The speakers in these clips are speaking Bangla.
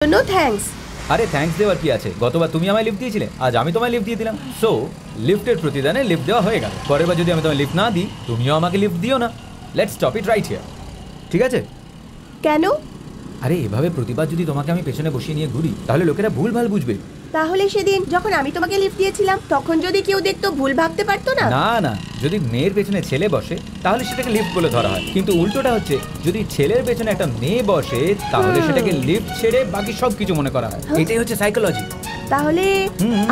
জন্য থ্যাঙ্কস। আরে থ্যাঙ্কস দেওয়ার কি আছে, গতবার তুমি আমায় লিফট দিয়েছিলে, আজ আমি তোমায় লিফট দিয়ে দিলাম। সো লিফটের প্রতিদানে লিফট দেওয়া হয়ে গেল। পরের বার যদি আমি তোমায় লিফট না দিই, তুমিও আমাকে লিফট দিও না। Let's stop it right here, ঠিক আছে? কেন? আরে এভাবে প্রতিবার যদি তোমাকে আমি পেছনে বসিয়ে নিয়ে ঘুরি, তাহলে লোকেরা ভুলভাল বুঝবে। তাহলে সেদিন যখন আমি তোমাকে লিফট দিয়েছিলাম, তখন যদি কেউ দেখতো ভুল ভাবতে পারতো না? না না, যদি মেয়ের পেছনে ছেলে বসে তাহলে সেটাকে লিফট বলে ধরা হয়, কিন্তু উল্টোটা হচ্ছে যদি ছেলের পেছনে একটা মেয়ে বসে তাহলে সেটাকে লিফট ছেড়ে বাকি সবকিছু মনে করা হয়। এটাই হচ্ছে সাইকোলজি। তাহলে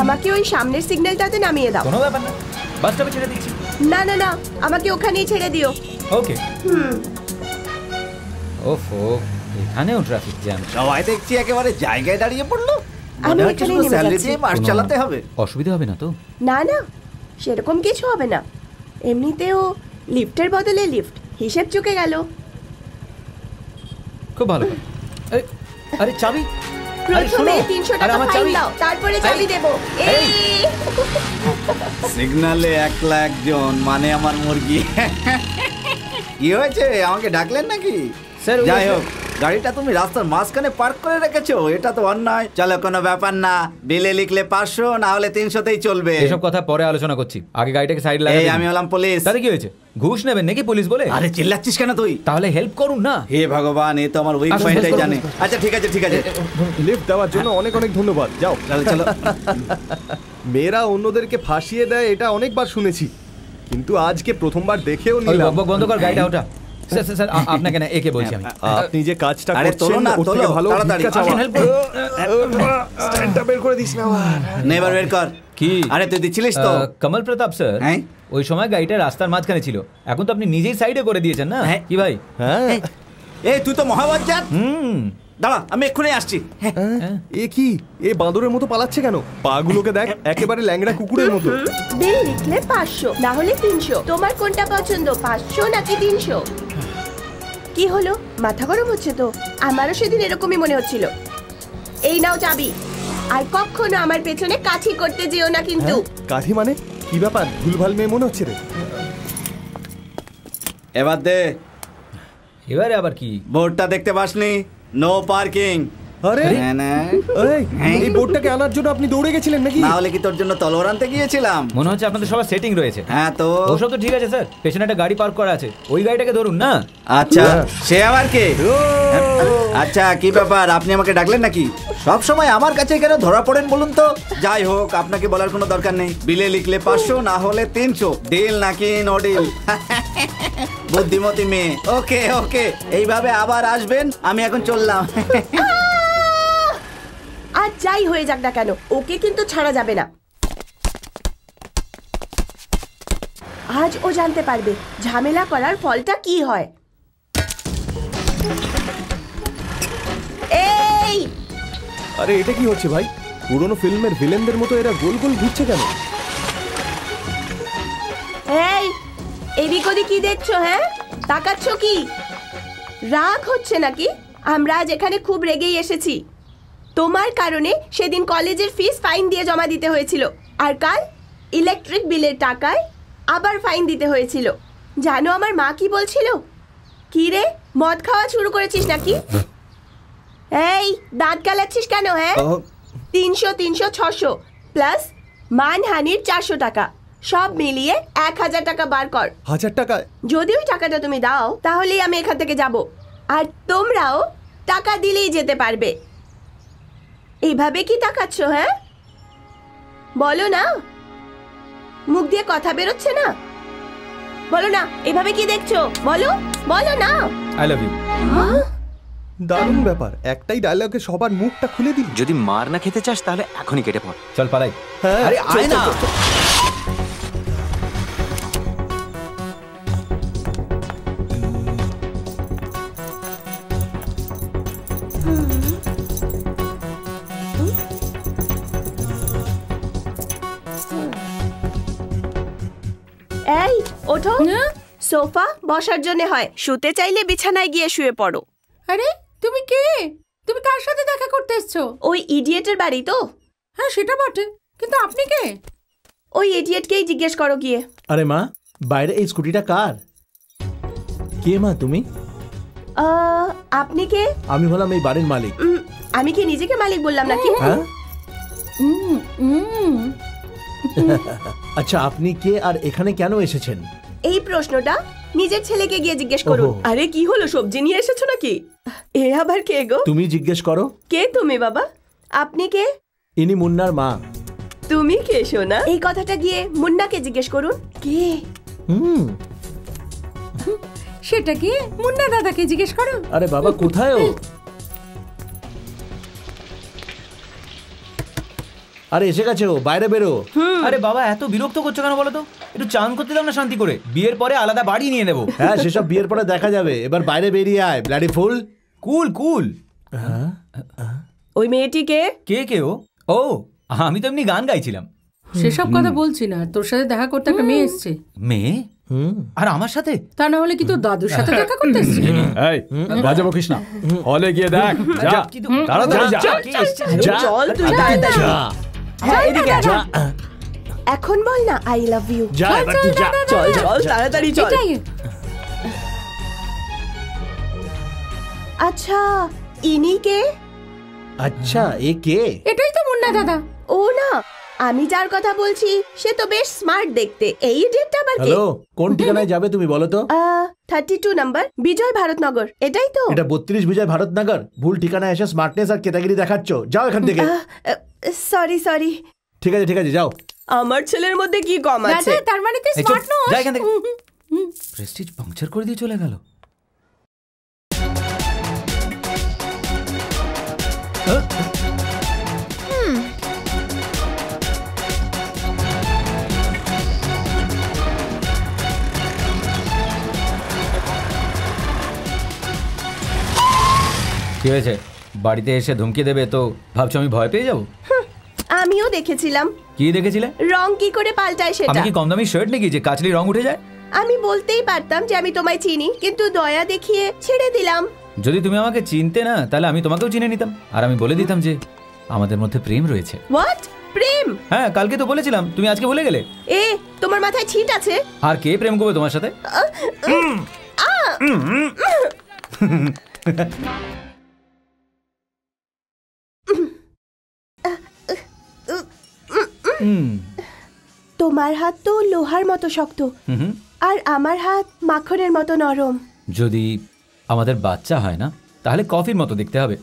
আমাকে ওই সামনের সিগন্যালটাতে নামিয়ে দাও। কোনো ব্যাপার না, বাস স্টপে ছেড়ে দিচ্ছি। না না না, আমাকে ওখানেই ছেড়ে দিও। ওকে। ওফো, এখানেও ট্রাফিক জ্যাম। সবাই দেখছি একেবারে জায়গায় দাঁড়িয়ে পড়লো। আমি এখানেই নেমে যাচ্ছি। মাস চালাতে হবে, অসুবিধা হবে না তো? না না, সেরকম কিছু হবে না। এমনিতেও লিফটের বদলে লিফট, হিসেব চুকে গেল। খুব ভালো। আরে চাবি? প্রথমে 300 টাকা ফাইন দাও, তারপরে চাবি দেব। এই সিগন্যালে একলা একজন, মানে আমার মুরগি। কি হয়েছে, আমাকে ডাকলেন নাকি? স্যার যাই হোক, গাড়িটা তুমি রাস্তার মাঝখানে পার্ক করে রেখেছো, এটা তো অন্যায়। চলো, কোনো ব্যাপার না, বিলে লিখলে 500, না হলে 300তেই চলবে। এসব কথা পরে আলোচনা করছি, আগে গাড়িটাকে সাইড লাগাই। এই আমি হলাম পুলিশ। তাতে কি হয়েছে? ঘুষ নেবেন নাকি পুলিশ বলে? আরে চিল্লাচ্ছিস কেন তুই? তাহলে হেল্প করুন না। হে ভগবান, এই তো আমার উইক পয়েন্টটাই জানে। আচ্ছা ঠিক আছে ঠিক আছে, লিফট দেওয়ার জন্য অনেক অনেক ধন্যবাদ। যাও চলো চলো। মেয়েরা অন্যদেরকে ফাঁসিয়ে দেয় এটা অনেকবার শুনেছি, কিন্তু আজকে প্রথমবার দেখেও নিলাম। বকবক বন্ধ কর, গাড়িটা ওটা। স্যার স্যার আপনাকে না, একে বলছি আমি। আপনি যে কাজটা আরে করছেন তোলো না, ওর থেকে তোলো, ভালো তাড়াতাড়ি। ভিক্ষা চাওয়া। হেল্প করুন। স্ট্যান্ডটা বের করে দিস না আবার। নেবার বের কর। কি? আরে তুই দিচ্ছিলিস তো? কমল প্রতাপ স্যার, হ্যাঁ? ওই সময় গাড়িটা রাস্তার মাঝখানে ছিল, এখন তো আপনি নিজেই সাইডে করে দিয়েছেন না? হ্যাঁ। কি ভাই? হ্যাঁ, এই তুই তো মহাবজ্জাত। দাঁড়া, আমি এক্ষুনি আসছি। এ কি, এ বাঁদরের মতো পালাচ্ছে কেন? পাগুলোকে দেখ, একেবারে ল্যাংড়া কুকুরের মতো। বিল লিখলে 500, না হলে 300। তোমার কোনটা পছন্দ, 500 নাকি 300? কি হলো, মাথা গরম হচ্ছে তো? আমারও সেদিন এরকমই মনে হচ্ছিল। এই নাও চাবি, আর কখনো আমার পেছনে কাঠি করতে যেও না কিন্তু। কাঠি মানে কি ব্যাপার? ভুলভাল মেয়ে মনে হচ্ছে রে। এবার দে। এবারে আবার কি? বোর্ডটা দেখতে পাসনি? No parking. আরে এই বোর্ডটাকে আনার জন্য আপনি দৌড়ে গেছিলেন নাকি? না হলে কি তোর জন্য তলোয়ার আনতে গিয়েছিলাম? মনে হচ্ছে আপনাদের সবার সেটিং রয়েছে। হ্যাঁ তো ওসব তো ঠিক আছে স্যার, পেছনে একটা গাড়ি পার্ক করা আছে, ওই গাড়িটাকে ধরুন না। আচ্ছা, সে আবার কে? আচ্ছা, কি ব্যাপার, আপনি আমাকে ডাকলেন নাকি? সব সময় আমার কাছে কেন ধরা পড়েন বলুন তো? যাই হোক, আপনাকে বলার কোনো দরকার নেই। বিলে লিখলে 500, না হলে 300। ডিল নাকি নো ডিল? বুদ্ধিমতী মেয়ে। ওকে ওকে, এইভাবে আবার আসবেন, আমি এখন চললাম। আর যাই হয়ে যাক না কেন, ওকে কিন্তু ছাড়া যাবে না। আজ ও জানতে পারবে ঝামেলা করার ফলটা কি হয়। এই আরে এটা কি হচ্ছে ভাই? পুরনো ফিল্মের ভিলেনদের মতো এরা গোল গোল ঘুরছে কেন? এই এদিক ওদিক কি দেখছো? হ্যাঁ, তাকাচ্ছ কি? রাগ হচ্ছে নাকি? আমরা আজ এখানে খুব রেগেই এসেছি। তোমার কারণে সেদিন কলেজের ফিস ফাইন দিয়ে জমা দিতে হয়েছিল, আর কাল ইলেকট্রিক বিলের টাকায় আবার ফাইন দিতে হয়েছিল। জানো আমার মা কি বলছিল? কি রে, মদ খাওয়া শুরু করেছিস নাকি? এই দাঁত গালাচ্ছিস কেন? হ্যাঁ, 300 300 600 প্লাস মানহানির 400 টাকা, সব মিলিয়ে 1000 টাকা বার কর। 1000 টাকা? যদি ওই টাকাটা তুমি দাও তাহলেই আমি এখান থেকে যাব, আর তোমরাও টাকা দিলেই যেতে পারবে। এইভাবে কি তাকাচ্ছ? হ্যাঁ, বলো না, মুখ দিয়ে কথা বেরোচ্ছে না? বলো না, এভাবে কি দেখছো? বলো বলো না। I love you. দারুণ ব্যাপার, একটাই ডায়লগে সবার মুখটা খুলে দিল। যদি মার না খেতে চাস তাহলে এখনই কেটে পড়। চল পালাই। আরে আয় না। এই ওঠো, সোফা বসার জন্য হয়, শুতে চাইলে বিছানায় গিয়ে শুয়ে পড়ো। আরে তুমি কে? তুমি কার সাথে দেখা করতে এসছো? ওই ইডিয়েটের বাড়ি তো। হ্যাঁ সেটা বটে, কিন্তু আপনি কে? ওই ইডিয়েটকেই জিজ্ঞেস করো গিয়ে। আরে মা, বাইরে এই স্কুটিটা কার? কে মা তুমি? আপনি কে? আমি হলাম এই বাড়ির মালিক। আমি কি নিজেকে মালিক বললাম নাকি? হ্যাঁ আচ্ছা, আপনি কে আর এখানে কেন এসেছেন? এই প্রশ্নটা নিজের ছেলেকে গিয়ে জিজ্ঞেস করুন। ওহো। আরে কি হলো, সবজি নিয়ে এসেছো নাকি? এ আবার কে গো? তুমি জিজ্ঞেস করো। কে তুমি বাবা? আপনি কে? ইনি মুন্নার মা। তুমি কে সোনা? এই কথাটা গিয়ে মুন্নাকে জিজ্ঞেস করুন। কে? সেটা কি মুন্না দাদাকে জিজ্ঞেস করো। আরে বাবা, কোথায় ও? আরে এসে গেছে ও, বাইরে বেরো। আরে বাবা, এত বিরক্ত করছো কেন বলো তো? একটু চান করতে দাও না শান্তি করে। বিয়ের পরে আলাদা বাড়ি নিয়ে নেবো। হ্যাঁ, সেসব বিয়ের পরে দেখা যাবে। এবার বাইরে বেরিয়ে আয়, ব্লাডি ফুল। কুল কুল। ওই মেয়েটি কে? কে কে ও? ও, আমি তো এমনি গান গাইছিলাম। সেসব কথা বলছি না, তোর সাথে দেখা করতে একটা মেয়ে এসছে। মেয়ে? আর আমার সাথে? তা না হলে কি তোর দাদুর সাথে দেখা করতে এসছে? এই বাজে বকিস না, হলে গিয়ে দেখ। যা তাড়াতাড়ি যা। চল তুই তাড়াতাড়ি। হ্যাঁ, এদিকে আয়। এখন বল না আই লাভ ইউ। যা এবার তুই যা। চল চল তাড়াতাড়ি চল। এটাই। আচ্ছা, ইনি কে? আচ্ছা, এ কে? এটাই তো মুন্না দাদা। ও না, আমি যার কথা বলছি সে তো বেশ স্মার্ট দেখতে। এই ইডিয়েটটা আবার কে? হ্যালো, কোন ঠিকানায় যাবে তুমি বলো তো? 32 নাম্বার বিজয় ভারতনগর, এটাই তো? এটা 32 বিজয় ভারতনগর। ভুল ঠিকানায় এসে স্মার্টনেস আর কেতাগিরি দেখাচ্ছ। যাও এখান থেকে। Sorry sorry. ঠিক আছে, যাও। আমার ছেলের মধ্যে কি কম আছে? দাদা তার মানে তুই এই চুপ, স্মার্ট নস। যা এখান থেকে। প্রেস্টিজ পাংচার করে দিয়ে চলে গেল। কি হয়েছে? বাড়িতে এসে ধমকি দেবে তো ভাবছো আমি ভয় পেয়ে যাবো? আমিও দেখেছিলাম। কি দেখেছিলে? রং কি করে পাল্টায় আমি সেটা। কি কম দামি শার্ট নাকি যে কাচলি রং উঠে যায়? আমি বলতেই পারতাম যে আমি তোমায় চিনি, কিন্তু দয়া দেখিয়ে ছেড়ে দিলাম। যদি তুমি আমাকে চিনতে না, তাহলে আমি তোমাকেও চিনে নিতাম। আর আমি বলে দিতাম যে আমাদের মধ্যে প্রেম রয়েছে। হোয়াট? প্রেম? হ্যাঁ, কালকে তো বলেছিলাম, তুমি আজকে ভুলে গেলে। এ তোমার মাথায় ছিট আছে? আর কে প্রেম করবে তোমার সাথে? তোমার হাত তো লোহার মতো শক্ত, আর আমার হাত মাখনের মতো নরম। যদি আমাদের বাচ্চা হয় না, তাহলে কফির মতো দেখতে হবে।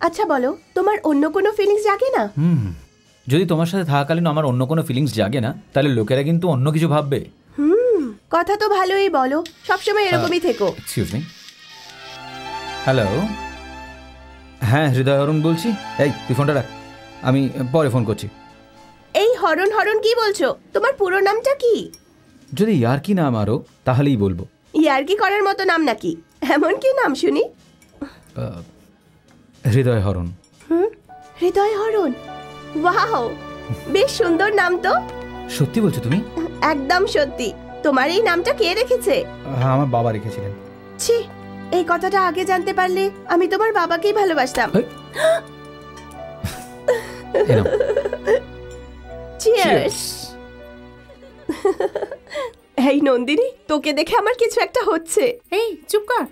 আচ্ছা বলো, তোমার অন্য কোনো ফিলিংস জাগে না? যদি তোমার সাথে থাকাকালীন আমার অন্য কোনো ফিলিংস জাগে না, তাহলে লোকেরা কিন্তু অন্য কিছু ভাববে। কথা তো ভালোই বলো, সবসময় এরকমই থেকো। Excuse me. হ্যালো, হ্যাঁ হৃদয় হরণ বলছি। এই তুই ফোনটা রাখ, আমি পরে ফোন করছি। এই হরণ হরণ কি বলছো? তোমার পুরো নামটা কি? যদি ইয়ার কি নাম আরো, তাহলেই বলবো। ইয়ার্কি করার মতো নাম নাকি? এমন কি নাম শুনি? হৃদয় হরণ। হৃদয় হরণ, ওয়াও, বেশ সুন্দর নাম তো। সত্যি বলছো তুমি? একদম সত্যি। তোমার এই নামটা কে রেখেছে? হ্যাঁ, আমার বাবা রেখেছিলেন। ছি, এই কথাটা আগে জানতে পারলে আমি তোমার বাবাকেই ভালোবাসতাম। চিয়ার্স। এই নন্দিনী, তোকে দেখে আমার কিছু একটা হচ্ছে। এই চুপ কর।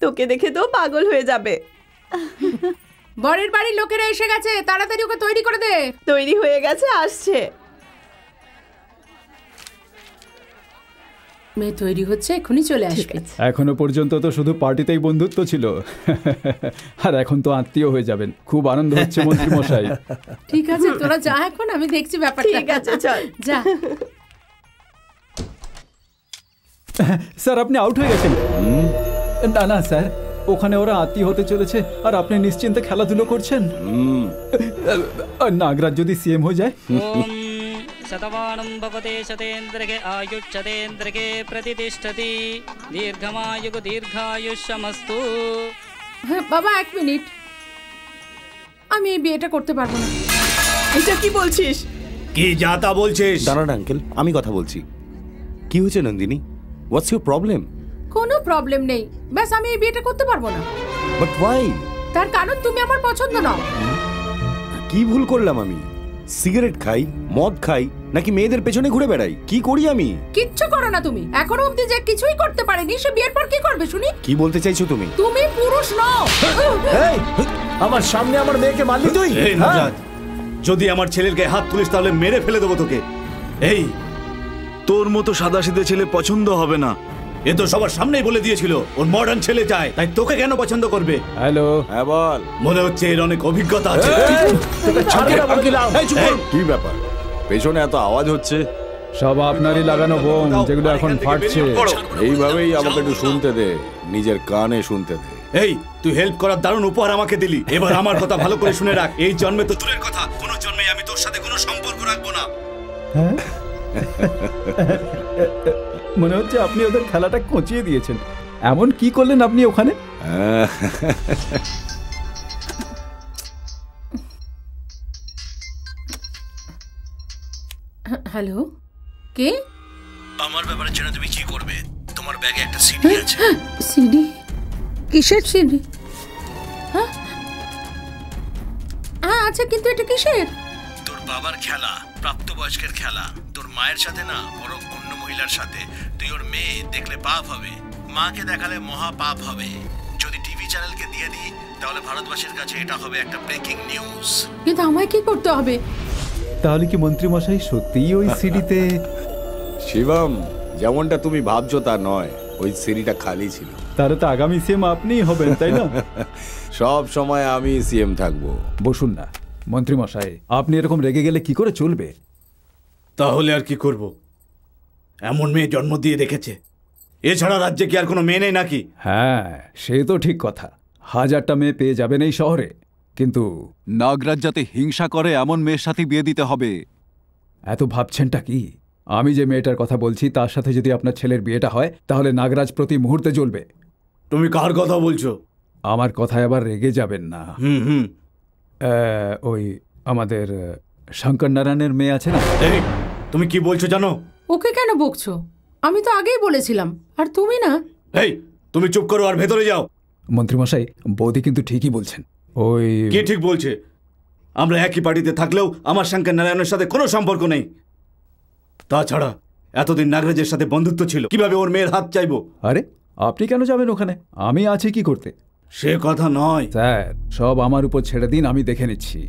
তোকে দেখে তো পাগল হয়ে যাবে। বরের বাড়ির লোকেরা এসে গেছে, তাড়াতাড়ি ওকে তৈরি করে দে। তৈরি হয়ে গেছে, আসছে। মেয়ে তৈরি হচ্ছে, এখনই চলে আসবে। এখনো পর্যন্ত তো শুধু পার্টিতেই বন্ধুত্ব ছিল, আর এখন তো আত্মীয় হয়ে যাবেন। খুব আনন্দ হচ্ছে মন্ত্রী মশাই। ঠিক আছে, তোরা যা, এখন আমি দেখছি ব্যাপারটা। ঠিক আছে, চল যা। স্যার, আপনি আউট হয়ে গেছেন। না না স্যার, ওখানে ওরা আত্মীয় হতে চলেছে আর আপনি নিশ্চিন্তে খেলাধুলো করছেন। নাগরাজ যদি সিএম হয়ে যায়। शतवानं भवते शतेन्द्रके आयुष्यतेन्द्रके प्रतिष्ठति दीर्घमायुः दीर्घायुष्यमस्तु। হ্যাঁ বাবা, এক মিনিট, আমি এই বিয়েটা করতে পারবো না। এটা কি বলছিস? কি যা তা বলছিস? দাঁড়ান আঙ্কেল, আমি কথা বলছি। কি হয়েছে নন্দিনী? What's your problem? কোনো প্রবলেম নেই, ব্যাস আমি এই বিয়েটা করতে পারবো না। But why? তার কারণ তুমি আমার পছন্দ নও। কি ভুল করলাম আমি? সিগারেট খাই, মদ খাই, নাকি মেয়েদের পেছনে ঘুরে বেড়াই? কি করি আমি? কিচ্ছু করো না তুমি। এখনো অবধি যে কিছুই করতে পারেনি, সে বিয়ের পর কি করবে শুনি? কি বলতে চাইছো তুমি? তুমি পুরুষ নও। এই, আমার সামনে আমার মেয়েকে মারলি তুই? এই নজাত, যদি আমার ছেলের গায়ে হাত তুলিস তাহলে মেরে ফেলে দেবো তোকে। এই, তোর মতো সাদাসিধে ছেলে পছন্দ হবে না। এ তো সবার সামনেই বলে দিয়েছিল ওর মডার্ন ছেলে চায়, তাই তোকে কেন পছন্দ করবে? হ্যালো, হ্যাঁ বল। মনে হচ্ছে এর অনেক অভিজ্ঞতা আছে। কি ব্যাপার, পেছনে এত আওয়াজ হচ্ছে? সব আপনারই লাগানো বোম, যেগুলো এখন ফাটছে। এইভাবেই আমাকে একটু শুনতে দে, নিজের কানে শুনতে দে। এই, তুই হেল্প করার দারুণ উপহার আমাকে দিলি। এবার আমার কথা ভালো করে শুনে রাখ। এই জন্মে তো দূরের কথা, কোনো জন্মে আমি তোর সাথে কোনো সম্পর্ক রাখবো না। হ্যাঁ, মনে হচ্ছে আপনি ওদের খেলাটা খচিয়ে দিয়েছেন। এমন কি করলেন আপনি ওখানে? হ্যালো, কে? আমার ব্যাপারে জেনে তুমি কি করবে? তোমার ব্যাগে একটা সিডি আছে। সিডি? কিসের সিডি? হ্যাঁ হ্যাঁ, আচ্ছা, কিন্তু এটা কিসের? তোর বাবার খেলা, প্রাপ্তবয়স্কের খেলা। তোর মায়ের সাথে না, বরং অন্য মহিলার সাথে। তুই ওর মেয়ে দেখলে পাপ হবে, মাকে দেখালে মহা পাপ হবে। যদি টিভি চ্যানেলকে দিয়ে দিই তাহলে ভারতবাসীর কাছে এটা হবে একটা ব্রেকিং নিউজ। কিন্তু আমায় কি করতে হবে? তাহলে কি মন্ত্রী মশাই সত্যিই ওই সিডিতে? শিবম, যেমনটা তুমি ভাবছো তা নয়, ওই সিঁড়িটা খালি ছিল। তাহলে তো আগামী সিএম আপনিই হবেন, তাই না? সব সময় আমি সিএম থাকবো। বসুন না মন্ত্রী মশাই, আপনি এরকম রেগে গেলে কি করে চলবে? তাহলে আর কি করব? এমন মেয়ে জন্ম দিয়ে রেখেছে। এছাড়া রাজ্যে কি আর কোনো মেয়ে নেই নাকি? হ্যাঁ, সে তো ঠিক কথা। 1000টা মেয়ে পেয়ে যাবেন এই শহরে, কিন্তু নাগরাজ যাতে হিংসা করে এমন মেয়ের সাথে বিয়ে দিতে হবে। এত ভাবছেনটা কি? আমি যে মেয়েটার কথা বলছি তার সাথে যদি আপনার ছেলের বিয়েটা হয় তাহলে নাগরাজ প্রতি মুহূর্তে জ্বলবে। তুমি কার কথা বলছো? আমার কথায় আবার রেগে যাবেন না। ওই আমাদের শঙ্কর নারায়ণের মেয়ে আছে না? তুমি কি বলছো জানো? ওকে কেন বকছো? আমি তো আগেই বলেছিলাম। আর তুমি না? এই, তুমি চুপ করো আর ভেতরে যাও। মন্ত্রীমশাই, বৌদি কিন্তু ঠিকই বলছেন। ওই কি ঠিক বলছে? আমরা একই পার্টিতে থাকলেও আমার শঙ্কর নারায়ণের সাথে কোনো সম্পর্ক নেই। তাছাড়া এতদিন নাগরাজের সাথে বন্ধুত্ব ছিল, কিভাবে ওর মেয়ের হাত চাইবো? আরে, আপনি কেন যাবেন ওখানে? আমি আছি কি করতে? সে কথা নয় স্যার, সব আমার উপর ছেড়ে দিন, আমি দেখে নিচ্ছি।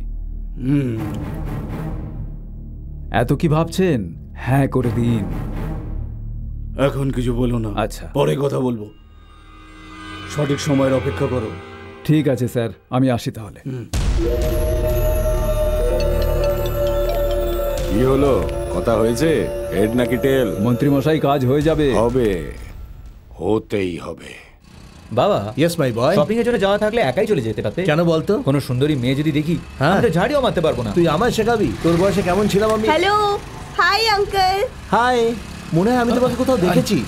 এত কি ভাবছেন? হ্যাঁ করে দিন। এখন কিছু বলো না। আচ্ছা, পরে কথা বলবো। সঠিক সময়ের অপেক্ষা করো। ঠিক আছে স্যার, আমি আসি তাহলে। কি হলো, কথা হয়েছে? হেড নাকি টেল? মন্ত্রীমশাই, কাজ হয়ে যাবে। হবে, হতেই হবে। বাবা, ইয়েস মাই বয়। শপিং এর জন্য যাওয়া থাকলে একাই চলে যেতে পারতে। কেন বলতো? কোনো সুন্দরী মেয়ে যদি দেখি, হ্যাঁ, আমি তো ঝাড়িও মারতে পারবো না। তুই আমায় শেখাবি? তোর বয়সে কেমন ছিলাম আমি? Hello, hi uncle. হাই, মনে হয় আমি তোমাকে কোথাও দেখেছি।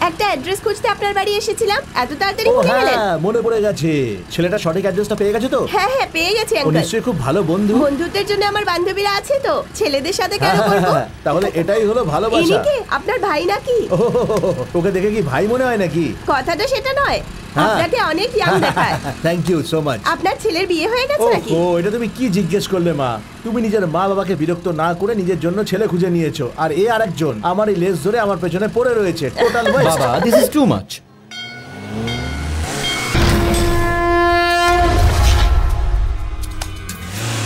একটা অ্যাড্রেস খুঁজতে আপনার বাড়ি এসেছিলাম, এত তাড়াতাড়ি ভুলে গেলেন? হ্যাঁ, মনে পড়ে গেছে। ছেলেটা সঠিক অ্যাড্রেসটা পেয়ে গেছে তো? হ্যাঁ হ্যাঁ, পেয়ে গেছি ও আঙ্কেল। নিশ্চয়ই খুব ভালো বন্ধু। বন্ধুত্বের জন্য আমার বান্ধবীরা আছে তো, ছেলেদের সাথে কেন করব? তাহলে এটাই হলো ভালোবাসা। ইনি কে? আপনার ভাই নাকি? ওকে দেখে কি ভাই মনে হয় নাকি? কথাটা সেটা নয়, আপনাকে অনেক ইয়াং দেখায়। Thank you so much. আপনার ছেলের বিয়ে হয়ে গেছে নাকি? ও, এটা তুমি কি জিজ্ঞেস করলে মা? তুমি নিজের মা বাবাকে বিরক্ত না করে নিজের জন্য ছেলে খুঁজে নিয়েছো, আর এ আরেকজন আমার এই লেজ ধরে আমার পেছনে পড়ে রয়েছে। Total waste. বাবা, this is too much.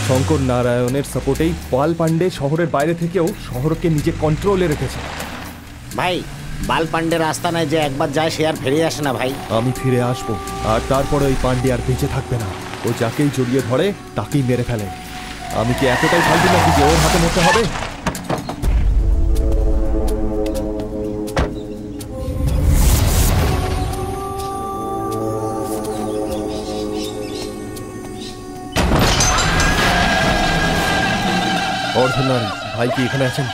Shankar নারায়ণের সাপোর্টেই পাল পান্ডে শহরের বাইরে থেকেও শহরকে নিজে কন্ট্রোলে রেখেছে। ভাই, বাল পান্ডের আস্তানায় যে একবার যায় সে আর ফিরে আসে না ভাই। আমি ফিরে আসবো, আর তারপরে ওই পান্ডে আর বেঁচে থাকবে না। ও যাকেই জড়িয়ে ধরে তাকেই মেরে ফেলে। আমি কি এতটাই ফালতু নাকি যে ওর হাতে মরতে হবে? অর্ধনারী ভাই কি এখানে আছেন?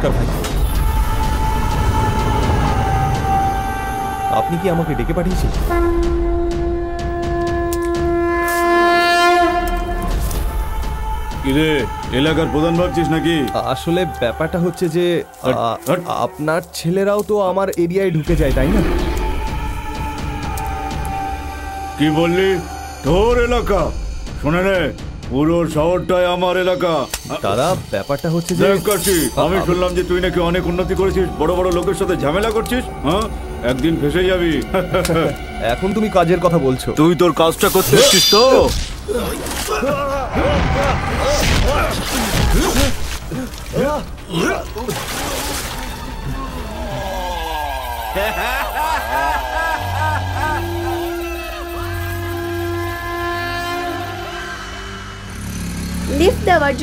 নমস্কার ভাই। আপনি কি আমাকে ডেকে পাঠিয়েছেন? কিরে, এলাকার প্রধান ভাবছিস নাকি? আসলে ব্যাপারটা হচ্ছে যে আপনার ছেলেরাও তো আমার এরিয়ায় ঢুকে যায়, তাই না? কি বললি? তোর এলাকা? শোনে রে, পুরো শহরটাই আমার এলাকা। দাদা, ব্যাপারটা হচ্ছে যে আমি শুনলাম যে তুই নাকি অনেক উন্নতি করেছিস, বড় বড় লোকের সাথে ঝামেলা করছিস। হ্যাঁ, একদিন ফেসে যাবি। এখন তুমি কাজের কথা বলছো? তুই তোর কাজটা করতে এসেছিস তো? লিফট দেওয়ার জন্য